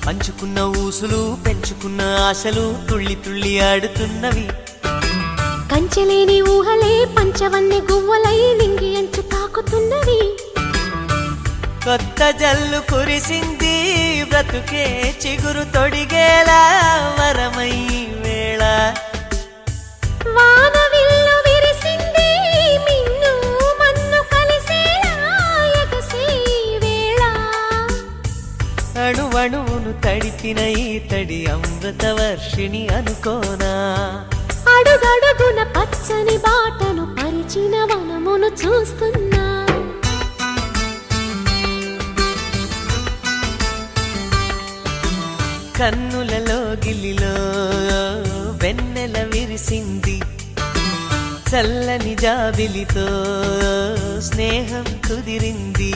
పంచుకున్న ఊసులు పెంచుకున్న ఆశలు తుళ్ళి తుళ్ళి ఆడుతున్నవి. కంచెలేని ఊహలే పంచవన్నె గువ్వలై నింగి అంచు తాకుతున్నవి. కొత్త జల్లు కురిసింది బ్రతుకే చిగురు తొడిగేలా వరమై వేళ. వానవిల్లు విరిసింది మిన్ను మన్ను కలిసేలా ఎగసే వేళ. అణువణువును తడిపిన ఈ తడి అమృత వర్షిణి అనుకోనా. అడుగడుగున పచ్చని బాటను పరిచిన వనమును చూస్తున్నా. కన్నులలో గిలిలో వెన్నెల విరిసింది. చల్లని జాబిలితో స్నేహం కుదిరింది.